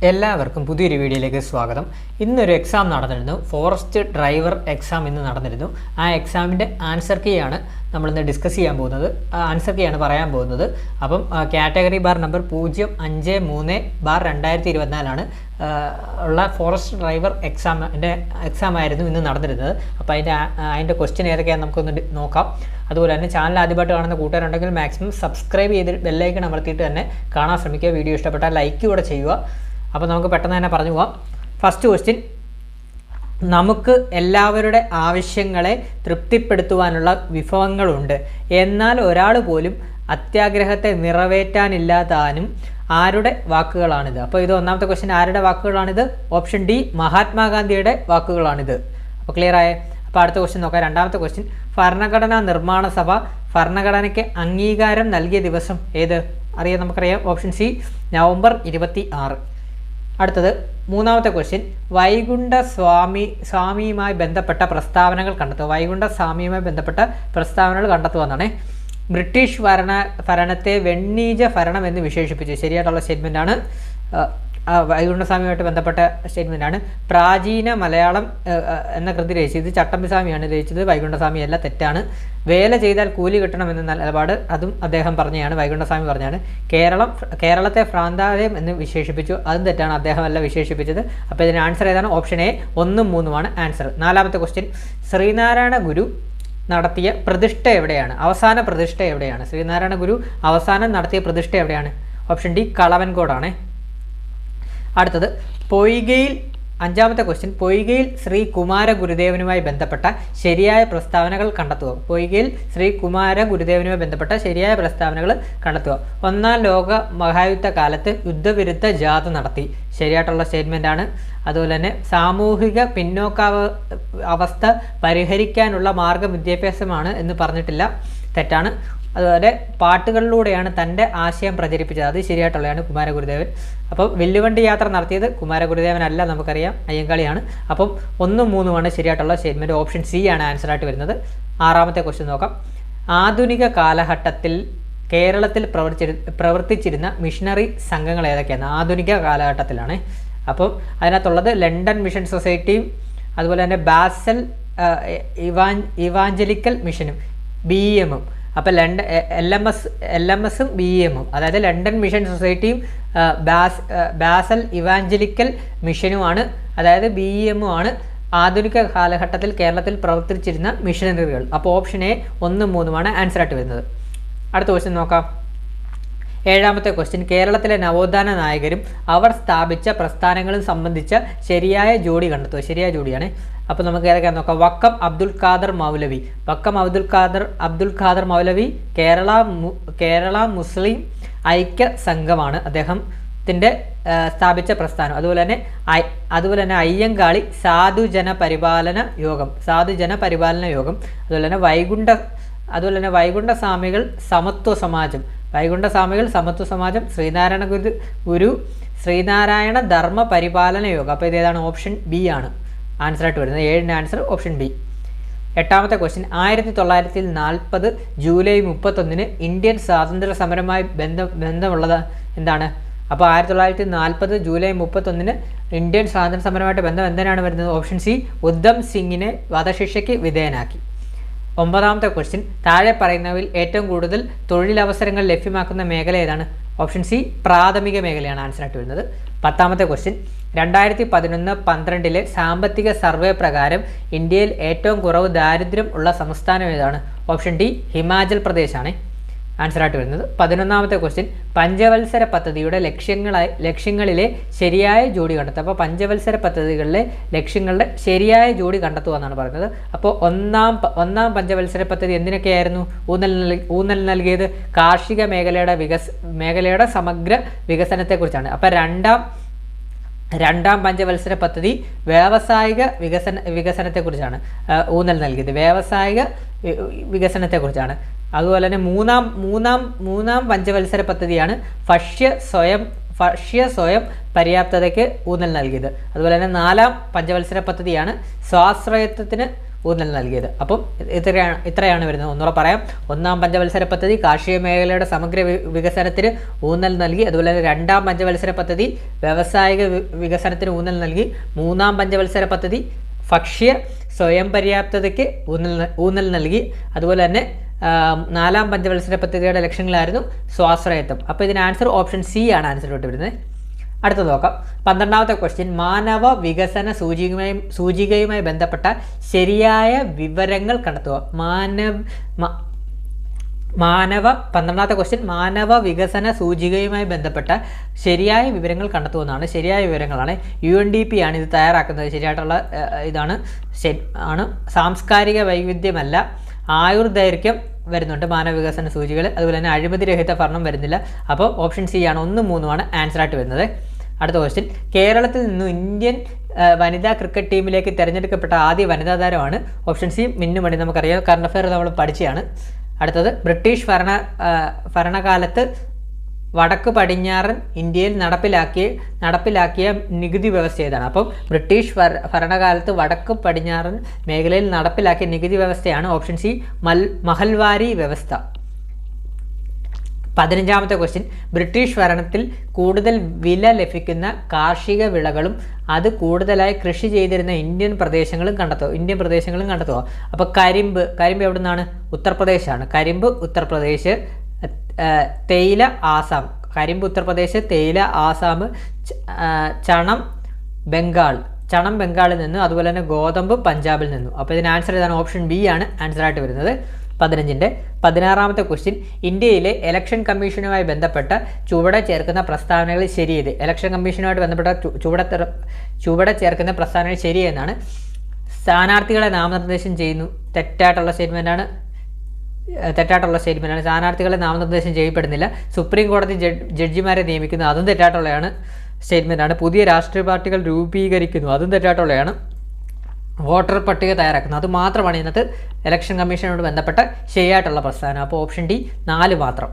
എല്ലാവർക്കും പുതിയൊരു വീഡിയോയിലേക്ക് സ്വാഗതം. ഇന്നൊരു എക്സാം നടന്നിരുന്നു. ഫോറസ്റ്റ് ഡ്രൈവർ എക്സാം ഇന്ന് നടന്നിരുന്നു. ആ എക്സാമിൻ്റെ ആൻസർ കീ ആണ് നമ്മളിന്ന് ഡിസ്കസ് ചെയ്യാൻ പോകുന്നത്. ആൻസർ കീ ആണ് പറയാൻ പോകുന്നത്. അപ്പം കാറ്റഗറി ബാർ നമ്പർ 053/2024 ഉള്ള ഫോറസ്റ്റ് ഡ്രൈവർ എക്സാം ആയിരുന്നു ഇന്ന് നടന്നിരുന്നത്. അപ്പോൾ അതിൻ്റെ ക്വസ്റ്റ്യൻ ഏതൊക്കെയാണെന്ന് നമുക്കൊന്ന് നോക്കാം. അതുപോലെ തന്നെ ചാനൽ ആദ്യമായിട്ട് കാണുന്ന കൂട്ടുകാരുണ്ടെങ്കിൽ മാക്സിമം സബ്സ്ക്രൈബ് ചെയ്ത് ബെല്ലൈക്കൺ അമർത്തിയിട്ട് തന്നെ കാണാൻ ശ്രമിക്കുക. വീഡിയോ ഇഷ്ടപ്പെട്ടാൽ ലൈക്ക് കൂടെ ചെയ്യുക. അപ്പോൾ നമുക്ക് പെട്ടെന്ന് തന്നെ പറഞ്ഞു പോകാം. ഫസ്റ്റ് ക്വസ്റ്റ്യൻ, നമുക്ക് എല്ലാവരുടെ ആവശ്യങ്ങളെ തൃപ്തിപ്പെടുത്തുവാനുള്ള വിഭവങ്ങളുണ്ട്, എന്നാൽ ഒരാൾ പോലും അത്യാഗ്രഹത്തെ നിറവേറ്റാനില്ലാതാനും ആരുടെ വാക്കുകളാണിത്? അപ്പോൾ ഇത് ഒന്നാമത്തെ ക്വസ്റ്റ്യൻ, ആരുടെ വാക്കുകളാണിത്? ഓപ്ഷൻ ഡി, മഹാത്മാഗാന്ധിയുടെ വാക്കുകളാണിത്. അപ്പോൾ ക്ലിയർ ആയേ? അപ്പോൾ അടുത്ത ക്വസ്റ്റ്യൻ നോക്കാം. രണ്ടാമത്തെ ക്വസ്റ്റ്യൻ, ഭരണഘടനാ നിർമ്മാണ സഭ ഭരണഘടനയ്ക്ക് അംഗീകാരം നൽകിയ ദിവസം ഏത്? നമുക്കറിയാം. Option C, November 26. അടുത്തത് മൂന്നാമത്തെ ക്വസ്റ്റ്യൻ, വൈകുണ്ഠ സ്വാമിയുമായി ബന്ധപ്പെട്ട പ്രസ്താവനകൾ കണ്ടെത്തുക. വൈകുണ്ഠ സ്വാമിയുമായി ബന്ധപ്പെട്ട പ്രസ്താവനകൾ കണ്ടെത്തുക എന്നാണ്. ബ്രിട്ടീഷ് ഭരണത്തെ വെണ്ണീജ ഭരണം എന്ന് വിശേഷിപ്പിച്ചു. ശരിയായിട്ടുള്ള സ്റ്റേറ്റ്മെൻറ്റാണ്. വൈകുണ്ഠസ്വാമിയുമായിട്ട് ബന്ധപ്പെട്ട സ്റ്റേറ്റ്മെൻറ്റാണ്. പ്രാചീന മലയാളം എന്ന കൃതി രചിച്ചത് ചട്ടമ്പിസ്വാമിയാണ് രചിച്ചത്, വൈകുണ്ഠസ്വാമി അല്ല, തെറ്റാണ്. വേല ചെയ്താൽ കൂലി കിട്ടണമെന്ന നിലപാട് അതും അദ്ദേഹം പറഞ്ഞതാണ്, വൈകുണ്ഠസ്വാമി പറഞ്ഞാണ്. കേരളത്തെ ഭ്രാന്താലയം എന്ന് വിശേഷിപ്പിച്ചു, അതും തെറ്റാണ്, അദ്ദേഹം അല്ല വിശേഷിപ്പിച്ചത്. അപ്പോൾ ഇതിന് ആൻസർ ഏതാണ്? ഓപ്ഷൻ എ, 1ഉം 3ഉമാണ് ആൻസർ. നാലാമത്തെ ക്വസ്റ്റ്യൻ, ശ്രീനാരായണ ഗുരു നടത്തിയ പ്രതിഷ്ഠ എവിടെയാണ്? അവസാന പ്രതിഷ്ഠ എവിടെയാണ്? ശ്രീനാരായണ ഗുരു അവസാനം നടത്തിയ പ്രതിഷ്ഠ എവിടെയാണ്? ഓപ്ഷൻ ഡി, കളവൻകോടാണ്. അടുത്തത് പൊയ്കയിൽ, അഞ്ചാമത്തെ ക്വസ്റ്റ്യൻ, പൊയ്കയിൽ ശ്രീ കുമാര ഗുരുദേവനുമായി ബന്ധപ്പെട്ട ശരിയായ പ്രസ്താവനകൾ കണ്ടെത്തുക. പൊയ്കയിൽ ശ്രീ കുമാര ഗുരുദേവനുമായി ബന്ധപ്പെട്ട ശരിയായ പ്രസ്താവനകൾ കണ്ടെത്തുക. ഒന്നാം ലോക മഹായുദ്ധ കാലത്ത് യുദ്ധവിരുദ്ധ ജാഥ നടത്തി. ശരിയായിട്ടുള്ള സ്റ്റേറ്റ്മെൻറ്റാണ്. അതുപോലെ തന്നെ സാമൂഹിക പിന്നോക്കാവസ്ഥ പരിഹരിക്കാനുള്ള മാർഗം വിദ്യാഭ്യാസമാണ് എന്ന് പറഞ്ഞിട്ടില്ല, തെറ്റാണ്. അതുപോലെ പാട്ടുകളിലൂടെയാണ് തൻ്റെ ആശയം പ്രചരിപ്പിച്ചത്, അത് ശരിയായിട്ടുള്ളതാണ്, കുമാരഗുരുദേവൻ. അപ്പം വില്ലുവണ്ടി യാത്ര നടത്തിയത് കുമാരഗുരുദേവനല്ല, നമുക്കറിയാം, അയ്യങ്കാളിയാണ്. അപ്പം 1ഉം 3ഉമാണ് ശരിയായിട്ടുള്ള സ്റ്റേറ്റ്മെൻറ്റ്. ഓപ്ഷൻ സി ആണ് ആൻസറായിട്ട് വരുന്നത്. ആറാമത്തെ ക്വസ്റ്റ്യൻ നോക്കാം. ആധുനിക കാലഘട്ടത്തിൽ കേരളത്തിൽ പ്രവർത്തിച്ചിരുന്ന മിഷണറി സംഘങ്ങൾ ഏതൊക്കെയാണ്? ആധുനിക കാലഘട്ടത്തിലാണ്. അപ്പം അതിനകത്തുള്ളത് ലണ്ടൻ മിഷൻ സൊസൈറ്റിയും അതുപോലെ തന്നെ ബാസൽ ഇവാഞ്ചലിക്കൽ മിഷനും BEM-ഉം. അപ്പോൾ LMS-ഉം BEM-ഉം, അതായത് ലണ്ടൻ മിഷൻ സൊസൈറ്റിയും ബാസൽ ഇവാഞ്ചലിക്കൽ മിഷനുമാണ്, അതായത് BEM-ഉം ആണ് ആധുനിക കാലഘട്ടത്തിൽ കേരളത്തിൽ പ്രവർത്തിച്ചിരുന്ന മിഷനറികൾ. അപ്പോൾ ഓപ്ഷൻ എ, 1ഉം 3ഉമാണ് ആൻസറായിട്ട് വരുന്നത്. അടുത്ത ക്വസ്റ്റ്യൻ നോക്കാം. ഏഴാമത്തെ ക്വസ്റ്റ്യൻ, കേരളത്തിലെ നവോത്ഥാന നായകരും അവർ സ്ഥാപിച്ച പ്രസ്ഥാനങ്ങളും സംബന്ധിച്ച ശരിയായ ജോഡി കണ്ടെത്തുക. ശരിയായ ജോഡിയാണ്. അപ്പോൾ നമുക്ക് ഏതൊക്കെയാണെന്ന് നോക്കാം. വക്കം അബ്ദുൽ ഖാദർ മൗലവി. വക്കം അബ്ദുൽ ഖാദർ മൗലവി കേരള മുസ്ലിം ഐക്യ സംഘമാണ് അദ്ദേഹത്തിൻ്റെ സ്ഥാപിച്ച പ്രസ്ഥാനം. അതുപോലെ തന്നെ അയ്യങ്കാളി സാധുജന പരിപാലന യോഗം. അതുപോലെ തന്നെ വൈകുണ്ഠ സ്വാമികൾ സമത്വ സമാജം. ശ്രീനാരായണ ധർമ്മ പരിപാലന യോഗം. അപ്പോൾ ഇതേതാണ്? ഓപ്ഷൻ ബി ആണ് ആൻസറായിട്ട് വരുന്നത്. 7ന്റെ ആൻസർ ഓപ്ഷൻ ബി. എട്ടാമത്തെ ക്വസ്റ്റ്യൻ, 1940 ജൂലൈ 31 ഇന്ത്യൻ സ്വാതന്ത്ര്യ സമരവുമായി ബന്ധമുള്ളത് എന്താണ്? അപ്പോൾ 1940 ജൂലൈ 31 ഇന്ത്യൻ സ്വാതന്ത്ര്യ സമരവുമായിട്ട് ബന്ധം എന്തിനാണ് വരുന്നത്? ഓപ്ഷൻ സി, ഉദ്ധം സിംഗിനെ വധശിക്ഷയ്ക്ക് വിധേയനാക്കി. ഒമ്പതാമത്തെ ക്വസ്റ്റ്യൻ, താഴെ പറയുന്നവയിൽ ഏറ്റവും കൂടുതൽ തൊഴിലവസരങ്ങൾ ലഭ്യമാക്കുന്ന മേഖല ഏതാണ്? ഓപ്ഷൻ സി, പ്രാഥമിക മേഖലയാണ് ആൻസറായിട്ട് വരുന്നത്. പത്താമത്തെ ക്വസ്റ്റ്യൻ, 2011-12 സാമ്പത്തിക സർവേ പ്രകാരം ഇന്ത്യയിൽ ഏറ്റവും കുറവ് ദാരിദ്ര്യം ഉള്ള സംസ്ഥാനം ഏതാണ്? ഓപ്ഷൻ ഡി, ഹിമാചൽ പ്രദേശാണ് ആൻസറായിട്ട് വരുന്നത്. 11ാമത്തെ ക്വസ്റ്റ്യൻ, പഞ്ചവത്സര പദ്ധതിയുടെ ലക്ഷ്യങ്ങളിലെ ശരിയായ ജോഡി കണ്ടെത്തുക. അപ്പോൾ പഞ്ചവത്സര പദ്ധതികളിലെ ലക്ഷ്യങ്ങളുടെ ശരിയായ ജോഡി കണ്ടെത്തുക എന്നാണ് പറയുന്നത്. അപ്പോൾ ഒന്നാം പഞ്ചവത്സര പദ്ധതി എന്തിനൊക്കെയായിരുന്നു ഊന്നൽ നൽകിയത്? കാർഷിക മേഖലയുടെ സമഗ്ര വികസനത്തെക്കുറിച്ചാണ്. അപ്പോൾ രണ്ടാം പഞ്ചവത്സര പദ്ധതി വ്യാവസായിക വികസനത്തെക്കുറിച്ചാണ് ഊന്നൽ നൽകിയത്, വ്യാവസായിക വികസനത്തെക്കുറിച്ചാണ്. അതുപോലെ തന്നെ മൂന്നാം പഞ്ചവത്സര പദ്ധതിയാണ് ഭക്ഷ്യ സ്വയം പര്യാപ്തതയ്ക്ക് ഊന്നൽ നൽകിയത്. അതുപോലെ തന്നെ 4ാം പഞ്ചവത്സര പദ്ധതിയാണ് സ്വാശ്രയത്വത്തിന് ഊന്നൽ നൽകിയത്. അപ്പം ഇത്രയാണ് വരുന്നത്. ഒന്നുകൂടെ പറയാം. ഒന്നാം പഞ്ചവത്സര പദ്ധതി കാർഷിക മേഖലയുടെ സമഗ്ര വികസനത്തിന് ഊന്നൽ നൽകി. അതുപോലെ തന്നെ രണ്ടാം പഞ്ചവത്സര പദ്ധതി വ്യാവസായിക വികസനത്തിന് ഊന്നൽ നൽകി. മൂന്നാം പഞ്ചവത്സര പദ്ധതി ഭക്ഷ്യ സ്വയം പര്യാപ്തതയ്ക്ക് ഊന്നൽ നൽകി. അതുപോലെ തന്നെ നാലാം പഞ്ചവത്സര പദ്ധതിയുടെ ലക്ഷ്യങ്ങളായിരുന്നു സ്വാശ്രയത്വം. അപ്പോൾ ഇതിന് ആൻസർ ഓപ്ഷൻ സി ആണ് ആൻസർ വരുന്നത്. അടുത്ത നോക്കാം. 12ാമത്തെ ക്വസ്റ്റ്യൻ, മാനവ വികസന സൂചികയുമായി ബന്ധപ്പെട്ട ശരിയായ വിവരങ്ങൾ കണ്ടെത്തുക. 12ാമത്തെ ക്വസ്റ്റ്യൻ, മാനവ വികസന സൂചികയുമായി ബന്ധപ്പെട്ട ശരിയായ വിവരങ്ങൾ കണ്ടെത്തുമെന്നാണ്. ശരിയായ വിവരങ്ങളാണ്. UNDP ആണ് ഇത് തയ്യാറാക്കുന്നത്. ശരിയായിട്ടുള്ള ഇതാണ് സാംസ്കാരിക വൈവിധ്യമല്ല, ആയുർദൈർഘ്യം വരുന്നുണ്ട് മാനവ വികസന സൂചികൾ. അതുപോലെ തന്നെ അഴിമതി രഹിത ഭരണം വരുന്നില്ല. അപ്പോൾ ഓപ്ഷൻ സി ആണ് 1, 3 ആൻസറായിട്ട് വരുന്നത്. അടുത്ത ക്വസ്റ്റ്യൻ, കേരളത്തിൽ നിന്നും ഇന്ത്യൻ വനിതാ ക്രിക്കറ്റ് ടീമിലേക്ക് തിരഞ്ഞെടുക്കപ്പെട്ട ആദ്യ വനിതാ താരമാണ്. Option C Minnu Mani. നമുക്കറിയാം, കറണ്ട് അഫെയർ നമ്മൾ പഠിച്ചതാണ്. അടുത്തത്, ബ്രിട്ടീഷ് ഭരണകാലത്ത് വടക്ക് പടിഞ്ഞാറൻ ഇന്ത്യയിൽ നടപ്പിലാക്കിയ നികുതി വ്യവസ്ഥ ഏതാണ്? അപ്പം ബ്രിട്ടീഷ് ഭരണകാലത്ത് വടക്ക് പടിഞ്ഞാറൻ മേഖലയിൽ നടപ്പിലാക്കിയ നികുതി വ്യവസ്ഥയാണ് ഓപ്ഷൻ സി മഹൽവാരി വ്യവസ്ഥ. 15ാമത്തെ ക്വസ്റ്റ്യൻ, ബ്രിട്ടീഷ് ഭരണത്തിൽ കൂടുതൽ വില ലഭിക്കുന്ന കാർഷിക വിളകളും അത് കൂടുതലായി കൃഷി ചെയ്തിരുന്ന ഇന്ത്യൻ പ്രദേശങ്ങളും കണ്ടെത്തുക. അപ്പോൾ കരിമ്പ് എവിടെ നിന്നാണ്? ഉത്തർപ്രദേശാണ്. കരിമ്പ് ഉത്തർപ്രദേശ്, തേയില ആസാം. കരിമ്പ് ഉത്തർപ്രദേശ്, തേയില ആസാം, ചണം ബംഗാളിൽ നിന്നും, അതുപോലെ തന്നെ ഗോതമ്പ് പഞ്ചാബിൽ നിന്നും. അപ്പോൾ ഇതിന് ആൻസർ ഏതാണ്? ഓപ്ഷൻ ബി ആണ് ആൻസറായിട്ട് വരുന്നത്. 15ന്റെ 16ാമത്തെ ക്വസ്റ്റ്യൻ, ഇന്ത്യയിലെ ഇലക്ഷൻ കമ്മീഷനുമായി ബന്ധപ്പെട്ട ചുവടെ ചേർക്കുന്ന പ്രസ്താവനകൾ ശരിയേത്? ഇലക്ഷൻ കമ്മീഷനുമായിട്ട് ബന്ധപ്പെട്ട ചുവടെ ചേർക്കുന്ന പ്രസ്താവനകൾ ശരിയെന്നാണ്. സ്ഥാനാർത്ഥികളെ നാമനിർദ്ദേശം ചെയ്യുന്നു. തെറ്റായിട്ടുള്ള സ്റ്റേറ്റ്മെൻറ്റാണ്. സ്ഥാനാർത്ഥികളെ നാമനിർദ്ദേശം ചെയ്യപ്പെടുന്നില്ല. സുപ്രീം കോടതി ജഡ്ജിമാരെ നിയമിക്കുന്നു. അതും തെറ്റായിട്ടുള്ളതാണ് സ്റ്റേറ്റ്മെൻറ്റാണ്. പുതിയ രാഷ്ട്രീയ പാർട്ടികൾ രൂപീകരിക്കുന്നു. അതും തെറ്റായിട്ടുള്ളതാണ്. വോട്ടർ പട്ടിക തയ്യാറാക്കുന്നു. അത് മാത്രമാണ് ഇന്നത്തെ ഇലക്ഷൻ കമ്മീഷനോട് ബന്ധപ്പെട്ട ശരിയായിട്ടുള്ള പ്രസ്താവന. അപ്പോൾ ഓപ്ഷൻ ഡി 4 മാത്രം.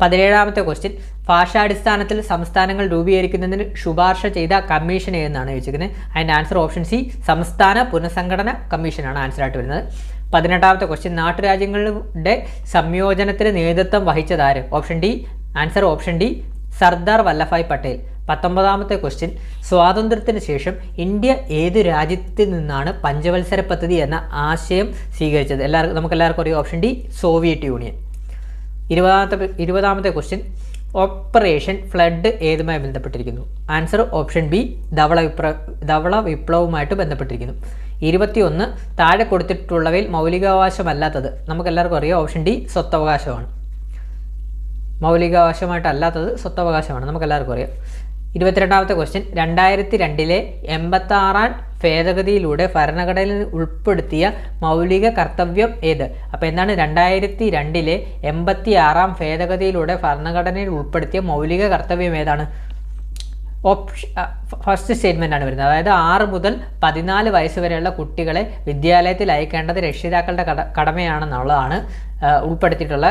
17ാമത്തെ ക്വസ്റ്റ്യൻ, ഭാഷാടിസ്ഥാനത്തിൽ സംസ്ഥാനങ്ങൾ രൂപീകരിക്കുന്നതിന് ശുപാർശ ചെയ്ത കമ്മീഷൻ എന്നാണ് ചോദിച്ചിരിക്കുന്നത്. അതിൻ്റെ ആൻസർ ഓപ്ഷൻ സി സംസ്ഥാന പുനഃസംഘടന കമ്മീഷനാണ് ആൻസറായിട്ട് വരുന്നത്. 18ാമത്തെ ക്വസ്റ്റ്യൻ, നാട്ടുരാജ്യങ്ങളുടെ സംയോജനത്തിന് നേതൃത്വം വഹിച്ചതാര്? Option D. Answer option D Sardar Vallabhbhai Patel. 19ാമത്തെ ക്വസ്റ്റ്യൻ, സ്വാതന്ത്ര്യത്തിന് ശേഷം ഇന്ത്യ ഏത് രാജ്യത്തിൽ നിന്നാണ് പഞ്ചവത്സര പദ്ധതി എന്ന ആശയം സ്വീകരിച്ചത്? നമുക്കെല്ലാവർക്കും അറിയാം. Option D Soviet Union. 20ാമത്തെ ക്വസ്റ്റ്യൻ, ഓപ്പറേഷൻ ഫ്ലഡ് ഏതുമായി ബന്ധപ്പെട്ടിരിക്കുന്നു? ആൻസർ ഓപ്ഷൻ ബി ധവള വിപ്ലവവുമായിട്ട് ബന്ധപ്പെട്ടിരിക്കുന്നു. 21, താഴെ കൊടുത്തിട്ടുള്ളവയിൽ മൗലികാവകാശമല്ലാത്തത്? നമുക്കെല്ലാവർക്കും അറിയാം. ഓപ്ഷൻ ഡി സ്വത്തവകാശമാണ്. മൗലികാവകാശമായിട്ടല്ലാത്തത് സ്വത്തവകാശമാണ്. നമുക്കെല്ലാവർക്കും അറിയാം. 22ാമത്തെ ക്വസ്റ്റ്യൻ, 2002 86 ഭേദഗതിയിലൂടെ ഭരണഘടനയിൽ ഉൾപ്പെടുത്തിയ മൗലിക കർത്തവ്യം ഏത്? അപ്പോൾ എന്താണ് 2002 86 ഭേദഗതിയിലൂടെ ഭരണഘടനയിൽ ഉൾപ്പെടുത്തിയ മൗലിക കർത്തവ്യം ഏതാണ്? ഫസ്റ്റ് സ്റ്റേറ്റ്മെൻ്റ് ആണ് വരുന്നത്. അതായത് 6 മുതൽ 14 വയസ്സ് വരെയുള്ള കുട്ടികളെ വിദ്യാലയത്തിൽ അയക്കേണ്ടത് രക്ഷിതാക്കളുടെ കടമയാണെന്നുള്ളതാണ് ഉൾപ്പെടുത്തിയിട്ടുള്ള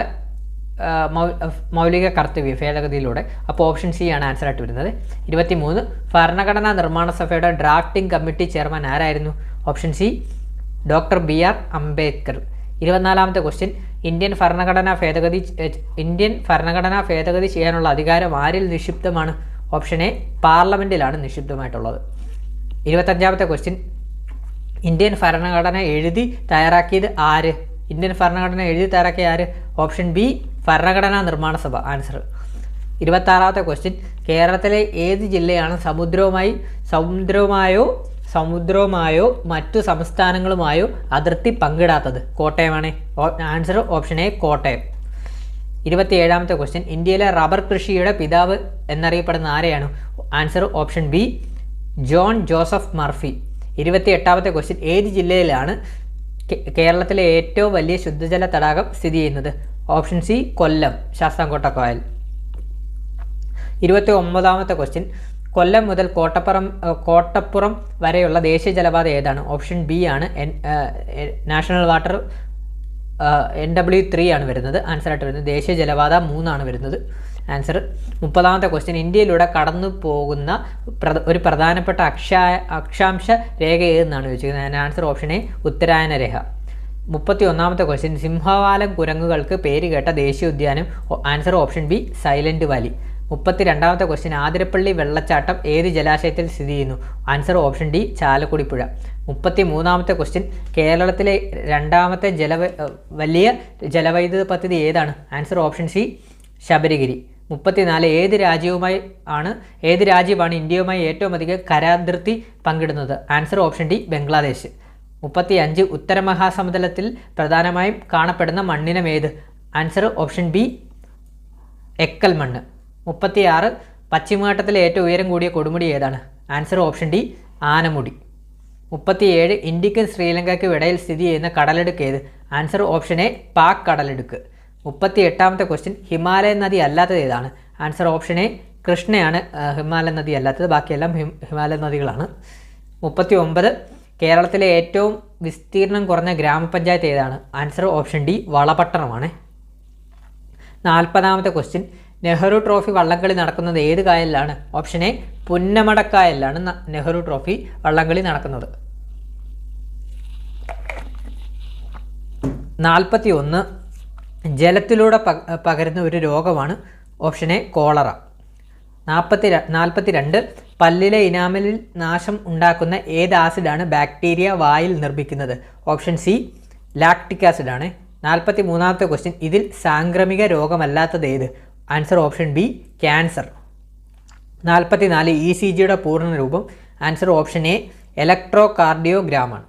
മൗലിക കർത്തവ്യ ഭേദഗതിയിലൂടെ. അപ്പോൾ ഓപ്ഷൻ സി ആണ് ആൻസറായിട്ട് വരുന്നത്. 23, ഭരണഘടനാ നിർമ്മാണ സഭയുടെ ഡ്രാഫ്റ്റിംഗ് കമ്മിറ്റി ചെയർമാൻ ആരായിരുന്നു? Option C doctor BR Ambedkar. 24ാമത്തെ ക്വസ്റ്റ്യൻ, ഇന്ത്യൻ ഭരണഘടനാ ഭേദഗതി ചെയ്യാനുള്ള അധികാരം ആരിൽ നിക്ഷിപ്തമാണ്? ഓപ്ഷൻ എ പാർലമെൻറ്റിലാണ് നിക്ഷിപ്തമായിട്ടുള്ളത്. 25ാമത്തെ ക്വസ്റ്റ്യൻ, ഇന്ത്യൻ ഭരണഘടന എഴുതി തയ്യാറാക്കിയത് ആര്? ഓപ്ഷൻ ബി ഭരണഘടനാ നിർമ്മാണ സഭ. ആൻസർ. 26ാമത്തെ ക്വസ്റ്റ്യൻ, കേരളത്തിലെ ഏത് ജില്ലയാണ് സമുദ്രവുമായോ മറ്റു സംസ്ഥാനങ്ങളുമായോ അതിർത്തി പങ്കിടാത്തത്? കോട്ടയമാണ്. Answer option A Kottayam. 27ാമത്തെ ക്വസ്റ്റ്യൻ, ഇന്ത്യയിലെ റബ്ബർ കൃഷിയുടെ പിതാവ് എന്നറിയപ്പെടുന്ന ആരെയാണ്? Answer option B John Joseph Murphy. 28ാമത്തെ ക്വസ്റ്റ്യൻ, ഏത് ജില്ലയിലാണ് കേരളത്തിലെ ഏറ്റവും വലിയ ശുദ്ധജല തടാകം സ്ഥിതി ചെയ്യുന്നത്? ഓപ്ഷൻ സി കൊല്ലം, ശാസ്താംകോട്ട കായൽ. 29ാമത്തെ ക്വസ്റ്റ്യൻ, കൊല്ലം മുതൽ കോട്ടപ്പുറം വരെയുള്ള ദേശീയ ജലപാത ഏതാണ്? ഓപ്ഷൻ ബി ആണ് നാഷണൽ വാട്ടർ NW3 ആണ് വരുന്നത്. ആൻസറായിട്ട് വരുന്നത് ദേശീയ ജലപാത 3 ആണ് വരുന്നത്. ആൻസർ 30ാമത്തെ ക്വസ്റ്റ്യൻ ഇന്ത്യയിലൂടെ കടന്നു പോകുന്ന ഒരു പ്രധാനപ്പെട്ട അക്ഷാംശ രേഖ ഏതെന്നാണ് ചോദിച്ചിരിക്കുന്നത്. ആൻസർ ഓപ്ഷൻ എ ഉത്തരായന രേഖ. 31ാമത്തെ ക്വസ്റ്റ്യൻ സിംഹവാലം കുരങ്ങുകൾക്ക് പേര് കേട്ട ദേശീയോദ്യാനം. Answer option B Silent Valley. 32ാമത്തെ ക്വസ്റ്റ്യൻ ആതിരപ്പള്ളി വെള്ളച്ചാട്ടം ഏത് ജലാശയത്തിൽ സ്ഥിതി ചെയ്യുന്നു. ആൻസർ ഓപ്ഷൻ ഡി ചാലക്കുടി പുഴ. 33ാമത്തെ ക്വസ്റ്റ്യൻ കേരളത്തിലെ രണ്ടാമത്തെ വലിയ ജലവൈദ്യുത പദ്ധതി ഏതാണ്. Answer option C Sabarigiri. 34 ഏത് രാജ്യമാണ് ഇന്ത്യയുമായി ഏറ്റവും അധികം കരാതിർത്തി പങ്കിടുന്നത്. Answer option D Bangladesh. 35 ഉത്തര മഹാസമുദ്രത്തിൽ പ്രധാനമായും കാണപ്പെടുന്ന മണ്ണിനം ഏത്. ആൻസർ ഓപ്ഷൻ ബി എക്കൽ മണ്ണ്. 36 പശ്ചിമഘട്ടത്തിലെ ഏറ്റവും ഉയരം കൂടിയ കൊടുമുടി ഏതാണ്. Answer option D Anamudi. 37 ഇന്ത്യക്കും ശ്രീലങ്കയ്ക്കും ഇടയിൽ സ്ഥിതി ചെയ്യുന്ന കടലെടുക്ക് ഏത്. ആൻസർ ഓപ്ഷൻ എ പാക് കടലെടുക്ക്. 38ാമത്തെ ക്വസ്റ്റ്യൻ ഹിമാലയൻ നദി അല്ലാത്തത് ഏതാണ്. ആൻസർ ഓപ്ഷൻ എ കൃഷ്ണയാണ് ഹിമാലയൻ നദി അല്ലാത്തത്, ബാക്കിയെല്ലാം ഹിമാലയൻ നദികളാണ്. 39 കേരളത്തിലെ ഏറ്റവും വിസ്തീർണം കുറഞ്ഞ ഗ്രാമപഞ്ചായത്ത് ഏതാണ്. ആൻസർ ഓപ്ഷൻ ഡി വളപട്ടണമാണ്. 40ാമത്തെ ക്വസ്റ്റ്യൻ നെഹ്റു ട്രോഫി വള്ളംകളി നടക്കുന്നത് ഏത് കായലിലാണ്. ഓപ്ഷൻ എ പുന്നമടക്കായലിലാണ് നെഹ്റു ട്രോഫി വള്ളംകളി നടക്കുന്നത്. 41 ജലത്തിലൂടെ പകരുന്ന ഒരു രോഗമാണ്. Option A cholera. 42 പല്ലിലെ ഇനാമലിൽ നാശം ഉണ്ടാക്കുന്ന ഏത് ആസിഡാണ് ബാക്ടീരിയ വായിൽ നിർമ്മിക്കുന്നത്. ഓപ്ഷൻ സി ലാക്റ്റിക് ആസിഡാണ്. 43ാമത്തെ ക്വസ്റ്റ്യൻ ഇതിൽ സാംക്രമിക രോഗമല്ലാത്തത് ഏത്. Answer option B cancer. 44 ECGയുടെ പൂർണ്ണ രൂപം. ആൻസർ ഓപ്ഷൻ എ ഇലക്ട്രോ കാർഡിയോഗ്രാമാണ്.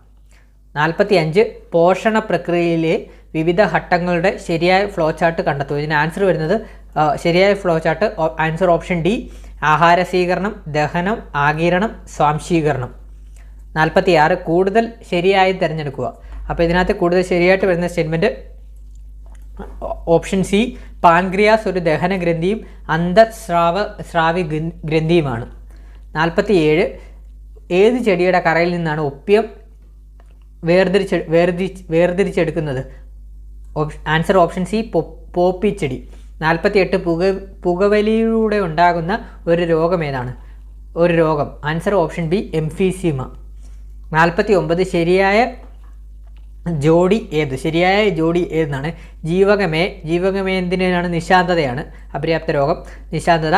45 പോഷണ പ്രക്രിയയിലെ വിവിധ ഘട്ടങ്ങളുടെ ശരിയായ ഫ്ലോ ചാർട്ട് കണ്ടെത്തുക. ഇതിന് ആൻസർ വരുന്നത് ശരിയായ flow chart answer option D ആഹാര സ്വീകരണം, ദഹനം, ആഗിരണം, സ്വാംശീകരണം. 46 കൂടുതൽ ശരിയായി തിരഞ്ഞെടുക്കുക. അപ്പോൾ ഇതിനകത്ത് കൂടുതൽ ശരിയായിട്ട് വരുന്ന സ്റ്റേറ്റ്മെൻറ്റ് ഓപ്ഷൻ സി പാൻക്രിയാസ് ഒരു ദഹന ഗ്രന്ഥിയും അന്തസ്രാവി ഗ്രന്ഥിയുമാണ്. 47 ഏത് ചെടിയുടെ കറയിൽ നിന്നാണ് ഒപ്പിയം വേർതിരിച്ചെടുക്കുന്നത്. ആൻസർ ഓപ്ഷൻ സി പോപ്പി ചെടി. 48 പുകവലിയിലൂടെ ഉണ്ടാകുന്ന ഒരു രോഗം ഏതാണ്. Answer option B എംഫീസിമ. 49 ശരിയായ ജോഡി ഏതെന്നാണ്. ജീവകമേ എന്തിനാണ്. നിശാന്തതയാണ്. അപര്യാപ്ത രോഗം നിശാന്തത.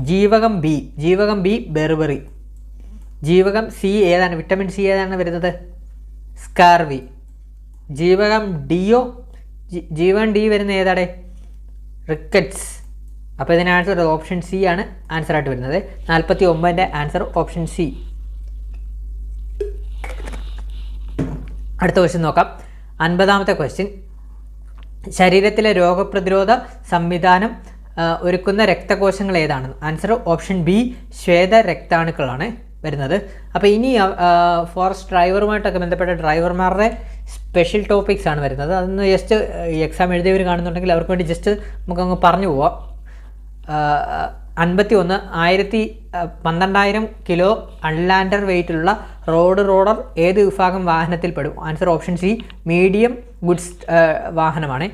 ജീവകം ബി ബെർബറി. ജീവകം സി ഏതാണ്. വിറ്റമിൻ സി ഏതാണ് വരുന്നത്. സ്കാർവി. ജീവകം ഡി വരുന്ന ഏതാണ്. റിക്കറ്റ്സ്. അപ്പോൾ ഇതിന് ആൻസർ ഓപ്ഷൻ സി ആണ് ആൻസറായിട്ട് വരുന്നത്. 49ൻ്റെ ആൻസർ ഓപ്ഷൻ സി. അടുത്ത ക്വസ്റ്റ്യൻ നോക്കാം. 50ാമത്തെ ക്വസ്റ്റ്യൻ ശരീരത്തിലെ രോഗപ്രതിരോധ സംവിധാനം ഒരുക്കുന്ന രക്തകോശങ്ങൾ ഏതാണ്. ആൻസർ ഓപ്ഷൻ ബി ശ്വേത രക്താണുക്കളാണ് വരുന്നത്. അപ്പോൾ ഇനി ഫോറസ്റ്റ് ഡ്രൈവറുമായിട്ടൊക്കെ ബന്ധപ്പെട്ട ഡ്രൈവർമാരുടെ സ്പെഷ്യൽ ടോപ്പിക്സ് ആണ് വരുന്നത്. അതൊന്ന് ജസ്റ്റ് എക്സാം എഴുതിയവർ കാണുന്നുണ്ടെങ്കിൽ അവർക്ക് വേണ്ടി ജസ്റ്റ് നമുക്കങ്ങ് പറഞ്ഞു പോവാം. 51 12,000 കിലോ അൺലാൻഡർ വെയിറ്റുള്ള റോഡർ ഏത് വിഭാഗം വാഹനത്തിൽ പെടും. Answer option C medium goods വാഹനമാണ്.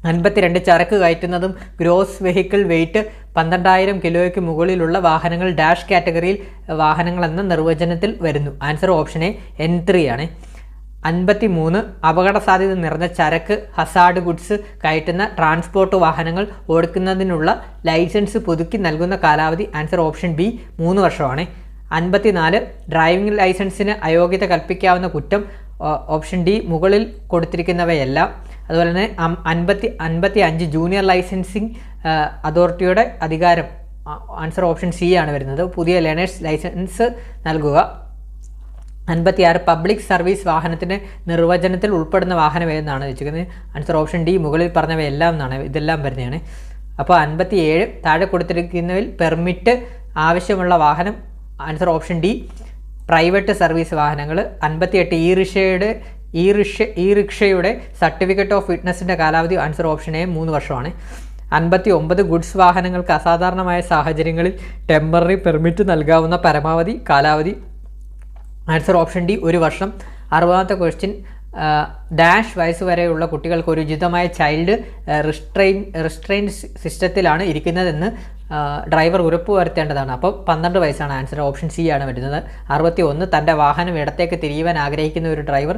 52 ചരക്ക് കയറ്റുന്നതും ഗ്രോസ് വെഹിക്കിൾ വെയിറ്റ് 12,000 കിലോയ്ക്ക് മുകളിലുള്ള വാഹനങ്ങൾ ഡാഷ് കാറ്റഗറിയിൽ വാഹനങ്ങളെന്ന നിർവചനത്തിൽ വരുന്നു. ആൻസർ ഓപ്ഷൻ എ N3 ആണ്. 53 അപകട സാധ്യത നിറഞ്ഞ ചരക്ക് ഹസാർഡ് ഗുഡ്സ് കയറ്റുന്ന ട്രാൻസ്പോർട്ട് വാഹനങ്ങൾ ഓടിക്കുന്നതിനുള്ള ലൈസൻസ് പുതുക്കി നൽകുന്ന കാലാവധി. ആൻസർ ഓപ്ഷൻ ബി 3 വർഷമാണ്. 54 ഡ്രൈവിംഗ് ലൈസൻസിന് അയോഗ്യത കൽപ്പിക്കാവുന്ന കുറ്റം. ഓപ്ഷൻ ഡി മുകളിൽ കൊടുത്തിരിക്കുന്നവയെല്ലാം. അതുപോലെ തന്നെ 55 ജൂനിയർ ലൈസൻസിങ് അതോറിറ്റിയുടെ അധികാരം. ആൻസർ ഓപ്ഷൻ സി ആണ് വരുന്നത്. പുതിയ ലേണേഴ്സ് ലൈസൻസ് നൽകുക. 56 പബ്ലിക് സർവീസ് വാഹനത്തിൻ്റെ നിർവചനത്തിൽ ഉൾപ്പെടുന്ന വാഹനം ഏതെന്നാണ് വെച്ചിരിക്കുന്നത്. ആൻസർ ഓപ്ഷൻ ഡി മുകളിൽ പറഞ്ഞവയെല്ലാം എന്നാണ്. ഇതെല്ലാം വരുന്നതാണ്. അപ്പോൾ 57 താഴെ കൊടുത്തിരിക്കുന്നതിൽ പെർമിറ്റ് ആവശ്യമുള്ള വാഹനം. Answer option D private service വാഹനങ്ങൾ. 58 ഇ റിക്ഷയുടെ സർട്ടിഫിക്കറ്റ് ഓഫ് ഫിറ്റ്നസിൻ്റെ കാലാവധി. ആൻസർ ഓപ്ഷൻ എ 3 വർഷമാണ്. 59 ഗുഡ്സ് വാഹനങ്ങൾക്ക് അസാധാരണമായ സാഹചര്യങ്ങളിൽ ടെമ്പററി പെർമിറ്റ് നൽകാവുന്ന പരമാവധി കാലാവധി. ആൻസർ ഓപ്ഷൻ ഡി 1 വർഷം. 60ാമത്തെ ക്വസ്റ്റ്യൻ ഡാഷ് വയസ്സ് വരെയുള്ള കുട്ടികൾക്ക് ഒരു ഉചിതമായ ചൈൽഡ് റിസ്ട്രെയിൻ സിസ്റ്റത്തിലാണ് ഇരിക്കുന്നതെന്ന് ഡ്രൈവർ ഉറപ്പുവരുത്തേണ്ടതാണ്. അപ്പോൾ 12 വയസ്സാണ് ആൻസർ. ഓപ്ഷൻ സി ആണ് വരുന്നത്. 61 തൻ്റെ വാഹനം ഇടത്തേക്ക് തിരിയുവാൻ ആഗ്രഹിക്കുന്ന ഒരു ഡ്രൈവർ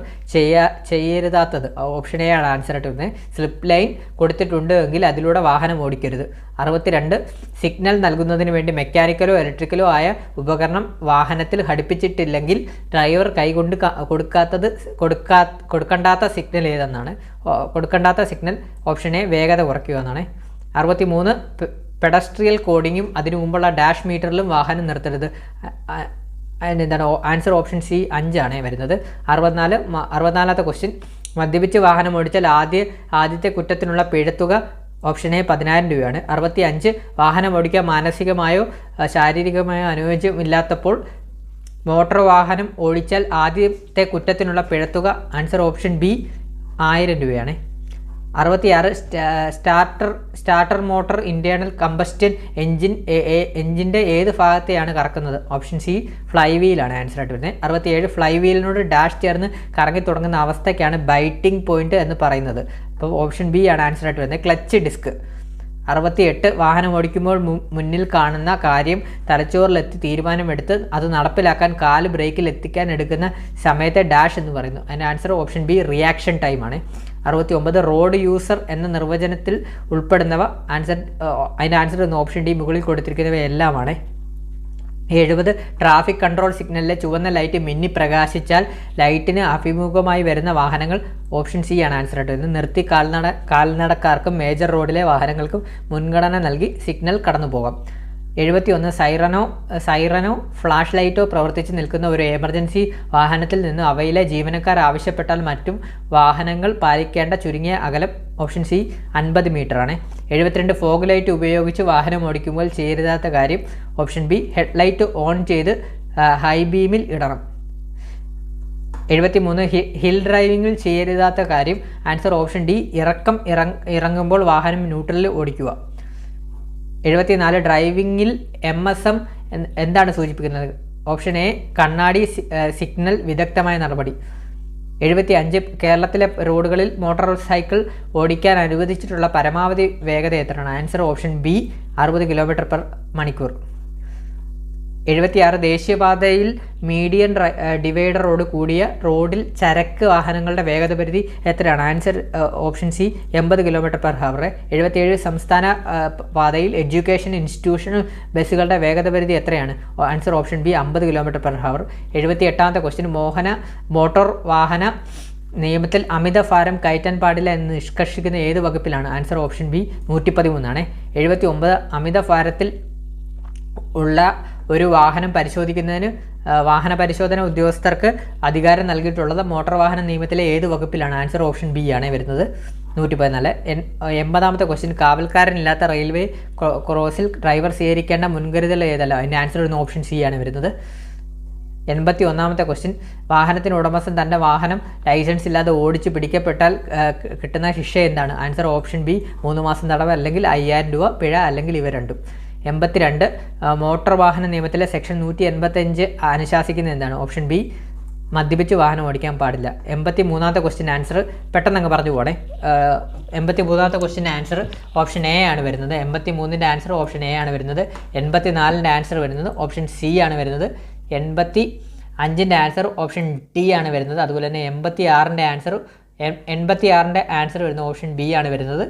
ചെയ്യരുതാത്തത്. ഓപ്ഷൻ എ ആണ് ആൻസർ ആയിട്ട് വരുന്നത്. സ്ലിപ്പ് ലൈൻ കൊടുത്തിട്ടുണ്ട് എങ്കിൽ അതിലൂടെ വാഹനം ഓടിക്കരുത്. 62 സിഗ്നൽ നൽകുന്നതിന് വേണ്ടി മെക്കാനിക്കലോ ഇലക്ട്രിക്കലോ ആയ ഉപകരണം വാഹനത്തിൽ ഘടിപ്പിച്ചിട്ടില്ലെങ്കിൽ ഡ്രൈവർ കൈകൊണ്ട് കൊടുക്കണ്ടാത്ത സിഗ്നൽ ഏതെന്നാണ്. കൊടുക്കണ്ടാത്ത സിഗ്നൽ ഓപ്ഷൻ എ വേഗത കുറയ്ക്കുക എന്നാണ്. 63 പെഡസ്ട്രിയൽ കോഡിങ്ങും അതിനു മുമ്പുള്ള ഡാഷ് മീറ്ററിലും വാഹനം നിർത്തരുത്. എന്താണ് ആൻസർ? ഓപ്ഷൻ സി 5 ആണ് വരുന്നത്. 64ാമത്തെ ക്വസ്റ്റ്യൻ, മദ്യപിച്ച് വാഹനം ഓടിച്ചാൽ ആദ്യത്തെ കുറ്റത്തിനുള്ള പിഴത്തുക ഓപ്ഷൻ എ 10,000 രൂപയാണ്. 65 വാഹനം ഓടിക്കാൻ മാനസികമായോ ശാരീരികമായോ അനുയോജ്യമില്ലാത്തപ്പോൾ മോട്ടോർ വാഹനം ഓടിച്ചാൽ ആദ്യത്തെ കുറ്റത്തിനുള്ള പിഴത്തുക ആൻസർ ഓപ്ഷൻ ബി 1000 രൂപയാണ്. 66 സ്റ്റാർട്ടർ മോട്ടോർ ഇൻറ്റേർണൽ കമ്പസ്റ്റൻ എഞ്ചിൻ്റെ ഏത് ഭാഗത്തെയാണ് കറക്കുന്നത്? ഓപ്ഷൻ സി ഫ്ലൈ വീലാണ് ആൻസർ ആയിട്ട് വരുന്നത്. 67 ഫ്ലൈ വീലിനോട് ഡാഷ് ചേർന്ന് കറങ്ങി തുടങ്ങുന്ന അവസ്ഥയ്ക്കാണ് ബൈറ്റിംഗ് പോയിന്റ് എന്ന് പറയുന്നത്. അപ്പോൾ ഓപ്ഷൻ ബി ആണ് ആൻസർ ആയിട്ട് വരുന്നത്. Clutch disk. 68 വാഹനം ഓടിക്കുമ്പോൾ മുന്നിൽ കാണുന്ന കാര്യം തലച്ചോറിലെത്തി തീരുമാനമെടുത്ത് അത് നടപ്പിലാക്കാൻ കാല് ബ്രേക്കിൽ എത്തിക്കാൻ എടുക്കുന്ന സമയത്തെ ഡാഷ് എന്ന് പറയുന്നു. അതിൻ്റെ ആൻസർ ഓപ്ഷൻ ബി റിയാക്ഷൻ ടൈമാണ്. 69 റോഡ് യൂസർ എന്ന നിർവചനത്തിൽ ഉൾപ്പെടുന്നവ അതിൻ്റെ ആൻസർ ഒന്ന് ഓപ്ഷൻ ഡി മുകളിൽ കൊടുത്തിരിക്കുന്നവയെല്ലാമാണ്. 70 ട്രാഫിക് കൺട്രോൾ സിഗ്നലിലെ ചുവന്ന ലൈറ്റ് മിന്നി പ്രകാശിച്ചാൽ ലൈറ്റിന് അഭിമുഖമായി വരുന്ന വാഹനങ്ങൾ ഓപ്ഷൻ സി ആണ് ആൻസർ ആയിട്ട് വരുന്നത്. നിർത്തി കാൽനടക്കാർക്കും മേജർ റോഡിലെ വാഹനങ്ങൾക്കും മുൻഗണന നൽകി സിഗ്നൽ കടന്നു പോകാം. 71 സൈറനോ ഫ്ലാഷ് ലൈറ്റോ പ്രവർത്തിച്ച് നിൽക്കുന്ന ഒരു എമർജൻസി വാഹനത്തിൽ നിന്ന് അവയിലെ ജീവനക്കാർ ആവശ്യപ്പെട്ടാൽ മറ്റും വാഹനങ്ങൾ പാലിക്കേണ്ട ചുരുങ്ങിയ അകലം ഓപ്ഷൻ സി 50 മീറ്ററാണ്. 72 ഫോഗ് ലൈറ്റ് ഉപയോഗിച്ച് വാഹനം ഓടിക്കുമ്പോൾ ചെയ്യരുതാത്ത കാര്യം ഓപ്ഷൻ ബി ഹെഡ്ലൈറ്റ് ഓൺ ചെയ്ത് ഹൈ ബീമിൽ ഇടണം. 73 ഹിൽ ഡ്രൈവിങ്ങിൽ ചെയ്യരുതാത്ത കാര്യം ആൻസർ ഓപ്ഷൻ ഡി ഇറങ്ങുമ്പോൾ വാഹനം ന്യൂട്രലിൽ ഓടിക്കുക. 74 ഡ്രൈവിങ്ങിൽ MSM എന്താണ് സൂചിപ്പിക്കുന്നത്? ഓപ്ഷൻ എ കണ്ണാടി സിഗ്നൽ വിദഗ്ധമായ നടപടി. 75 കേരളത്തിലെ റോഡുകളിൽ മോട്ടോർ സൈക്കിൾ ഓടിക്കാൻ അനുവദിച്ചിട്ടുള്ള പരമാവധി വേഗത എത്രയാണ്? Answer option B 60 km/മണിക്കൂർ. 76 ദേശീയപാതയിൽ മീഡിയൻ ഡിവൈഡറോട് കൂടിയ റോഡിൽ ചരക്ക് വാഹനങ്ങളുടെ വേഗത പരിധി എത്രയാണ്? Answer option C 80 km/h. 77 സംസ്ഥാന പാതയിൽ എഡ്യൂക്കേഷൻ ഇൻസ്റ്റിറ്റ്യൂഷണൽ ബസ്സുകളുടെ വേഗത പരിധി എത്രയാണ്? Answer option B 50 km/h. 78ാമത്തെ ക്വസ്റ്റ്യൻ, മോട്ടോർ വാഹന നിയമത്തിൽ അമിത ഭാരം കയറ്റാൻ പാടില്ല എന്ന് നിഷ്കർഷിക്കുന്ന ഏത് വകുപ്പിലാണ്? ആൻസർ ഓപ്ഷൻ ബി 113 ആണ്. 79 അമിത ഭാരത്തിൽ ഉള്ള ഒരു വാഹനം പരിശോധിക്കുന്നതിന് വാഹന പരിശോധന ഉദ്യോഗസ്ഥർക്ക് അധികാരം നൽകിയിട്ടുള്ളത് മോട്ടോർ വാഹന നിയമത്തിലെ ഏത് വകുപ്പിലാണ്? ആൻസർ ഓപ്ഷൻ ബി ആണ് വരുന്നത്. 114. 80ാമത്തെ ക്വസ്റ്റ്യൻ, കാവൽക്കാരനില്ലാത്ത റെയിൽവേ ക്രോസിൽ ഡ്രൈവർ സ്വീകരിക്കേണ്ട മുൻകരുതൽ ഏതല്ല? അതിൻ്റെ ആൻസർ വരുന്ന ഓപ്ഷൻ സി ആണ് വരുന്നത്. 81ാമത്തെ ക്വസ്റ്റ്യൻ, വാഹനത്തിന് ഉടമസ്ഥൻ തൻ്റെ വാഹനം ലൈസൻസ് ഇല്ലാതെ ഓടിച്ച് പിടിക്കപ്പെട്ടാൽ കിട്ടുന്ന ശിക്ഷ എന്താണ്? ആൻസർ ഓപ്ഷൻ ബി 3 മാസം തടവ് അല്ലെങ്കിൽ 5000 രൂപ പിഴ അല്ലെങ്കിൽ ഇവ രണ്ടും. 82 മോട്ടോർ വാഹന നിയമത്തിലെ സെക്ഷൻ 185 അനുശാസിക്കുന്ന എന്താണ്? ഓപ്ഷൻ ബി മദ്യപിച്ച് വാഹനം ഓടിക്കാൻ പാടില്ല. 83ാമത്തെ ക്വസ്റ്റ്യൻ ആൻസർ പെട്ടെന്ന് അങ്ങ് പറഞ്ഞു പോകണേ. 83ാമത്തെ ക്വസ്റ്റ്യൻ ആൻസർ ഓപ്ഷൻ എ ആണ് വരുന്നത്. 83ൻ്റെ ആൻസർ ഓപ്ഷൻ എ ആണ് വരുന്നത്. 84ൻ്റെ ആൻസർ വരുന്നത് ഓപ്ഷൻ സി ആണ് വരുന്നത്. 85ൻ്റെ ആൻസർ ഓപ്ഷൻ ഡി ആണ് വരുന്നത്. അതുപോലെ തന്നെ 86ൻ്റെ ആൻസർ വരുന്നത് ഓപ്ഷൻ ബി ആണ് വരുന്നത്.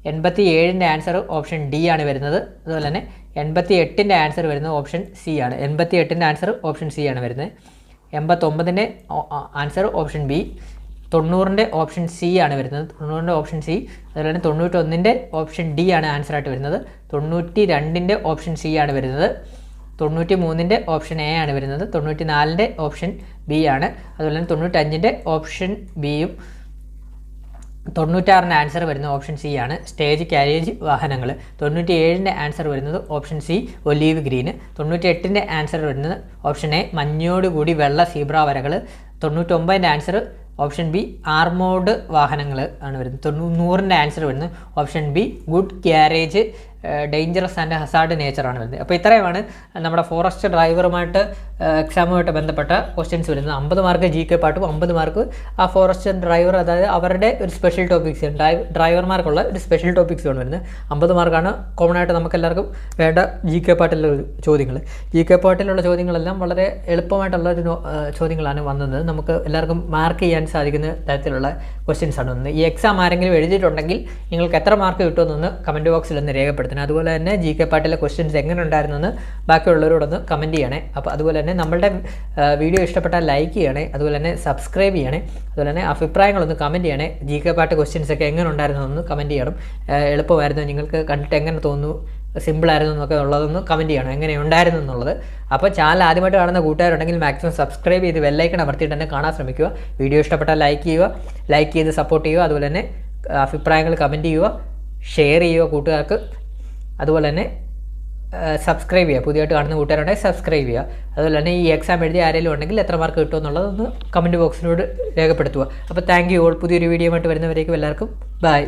87ൻ്റെ ആൻസർ ഓപ്ഷൻ ഡി ആണ് വരുന്നത്. അതുപോലെ തന്നെ 88ൻ്റെ ആൻസർ വരുന്നത് ഓപ്ഷൻ സി ആണ്. 88ൻ്റെ ആൻസർ ഓപ്ഷൻ സി ആണ് വരുന്നത്. 89ൻ്റെ ആൻസർ ഓപ്ഷൻ ബി. 90ൻ്റെ ഓപ്ഷൻ സി ആണ് വരുന്നത്. 90ൻ്റെ ഓപ്ഷൻ സി. അതുപോലെ തന്നെ 91ൻ്റെ ഓപ്ഷൻ ഡി ആണ് ആൻസർ ആയിട്ട് വരുന്നത്. 92ൻ്റെ ഓപ്ഷൻ സി ആണ് വരുന്നത്. 93ൻ്റെ ഓപ്ഷൻ എ ആണ് വരുന്നത്. 94ൻ്റെ ഓപ്ഷൻ ബി ആണ്. അതുപോലെ തന്നെ 95ൻ്റെ ഓപ്ഷൻ ബിയും 96ൻ്റെ ആൻസർ വരുന്നത് ഓപ്ഷൻ സി ആണ്. സ്റ്റേജ് കാരേജ് വാഹനങ്ങൾ. 97ൻ്റെ ആൻസർ വരുന്നത് ഓപ്ഷൻ സി ഒലീവ് ഗ്രീന്. 98ൻ്റെ ആൻസർ വരുന്നത് ഓപ്ഷൻ എ മഞ്ഞോടുകൂടി വെള്ള സീബ്ര വരകൾ. 99ൻ്റെ ആൻസർ ഓപ്ഷൻ ബി ആർമോർഡ് വാഹനങ്ങൾ ആണ് വരുന്നത്. 100ൻ്റെ ആൻസർ വരുന്നത് option B good carriage dangerous and hazard നേച്ചറാണ് വരുന്നത്. അപ്പോൾ ഇത്രയുമാണ് നമ്മുടെ ഫോറസ്റ്റ് ഡ്രൈവറുമായിട്ട് എക്സാമുമായിട്ട് ബന്ധപ്പെട്ട ക്വസ്റ്റ്യൻസ് വരുന്നത്. 50 മാർക്ക് GK പാട്ടും 50 മാർക്ക് ആ ഫോറസ്റ്റ് ഡ്രൈവർ, അതായത് അവരുടെ ഒരു സ്പെഷ്യൽ ടോപ്പിക്സ്, ഡ്രൈവർമാർക്കുള്ള ഒരു സ്പെഷ്യൽ ടോപ്പിക്സാണ് വരുന്നത്. 50 മാർക്കാണ് കോമൺ ആയിട്ട് നമുക്ക് എല്ലാവർക്കും വേണ്ട GK പാട്ടിലുള്ള ചോദ്യങ്ങൾ. GK പാട്ടിലുള്ള ചോദ്യങ്ങളെല്ലാം വളരെ എളുപ്പമായിട്ടുള്ള ഒരു ചോദ്യങ്ങളാണ് വന്നത്. നമുക്ക് എല്ലാവർക്കും മാർക്ക് ചെയ്യാൻ സാധിക്കുന്ന തരത്തിലുള്ള ക്വസ്റ്റ്യൻസ് ആണ് വന്നത്. ഈ എക്സാം ആരെങ്കിലും എഴുതിയിട്ടുണ്ടെങ്കിൽ നിങ്ങൾക്ക് എത്ര മാർക്ക് കിട്ടുമെന്നൊന്ന് കമൻറ്റ് ബോക്സിൽ ഒന്ന് രേഖപ്പെടുത്തണം. അതുപോലെ തന്നെ GK പാട്ടിലെ ക്വസ്റ്റ്യൻസ് എങ്ങനെ ഉണ്ടായിരുന്നെന്ന് ബാക്കിയുള്ളവരോടൊന്ന് കമൻറ്റ് ചെയ്യണേ. അപ്പോൾ അതുപോലെ തന്നെ നമ്മളുടെ വീഡിയോ ഇഷ്ടപ്പെട്ടാൽ ലൈക്ക് ചെയ്യണേ, അതുപോലെ തന്നെ സബ്സ്ക്രൈബ് ചെയ്യണേ, അതുപോലെ തന്നെ അഭിപ്രായങ്ങളൊന്ന് കമൻറ്റ് ചെയ്യണേ. GK പാട്ട് ക്വസ്റ്റ്യൻസ് ഒക്കെ എങ്ങനെ ഉണ്ടായിരുന്നെന്ന് കമൻറ്റ് ചെയ്യണം. എളുപ്പമായിരുന്നു, നിങ്ങൾക്ക് കണ്ടിട്ട് എങ്ങനെ തോന്നുന്നു, സിമ്പിളായിരുന്നു എന്നൊക്കെ ഉള്ളതൊന്ന് കമൻറ്റ് ചെയ്യണം, എങ്ങനെ ഉണ്ടായിരുന്നു എന്നുള്ളത്. അപ്പോൾ ചാനൽ ആദ്യമായിട്ട് കാണുന്ന കൂട്ടുകാരുണ്ടെങ്കിൽ മാക്സിമം സബ്സ്ക്രൈബ് ചെയ്ത് ബെല്ലൈക്കൺ അമർത്തിയിട്ട് തന്നെ കാണാൻ ശ്രമിക്കുക. വീഡിയോ ഇഷ്ടപ്പെട്ടാൽ ലൈക്ക് ചെയ്ത് സപ്പോർട്ട് ചെയ്യുക. അതുപോലെ തന്നെ അഭിപ്രായങ്ങൾ കമൻറ്റ് ചെയ്യുക, ഷെയർ ചെയ്യുക കൂട്ടുകാർക്ക്. അതുപോലെ തന്നെ സബ്സ്ക്രൈബ് ചെയ്യുക, പുതിയതായിട്ട് കാണുന്ന കൂട്ടുകാരുണ്ടെങ്കിൽ സബ്സ്ക്രൈബ് ചെയ്യുക. അതുപോലെ തന്നെ ഈ എക്സാം എഴുതി ആരെങ്കിലും ഉണ്ടെങ്കിൽ എത്ര മാർക്ക് കിട്ടും എന്നുള്ളതൊന്ന് കമൻറ്റ് ബോക്സിനോട് രേഖപ്പെടുത്തുക. അപ്പോൾ താങ്ക് യു ഓൾ. പുതിയൊരു വീഡിയോ ആയിട്ട് വരുന്നവരേക്കും എല്ലാവർക്കും ബൈ.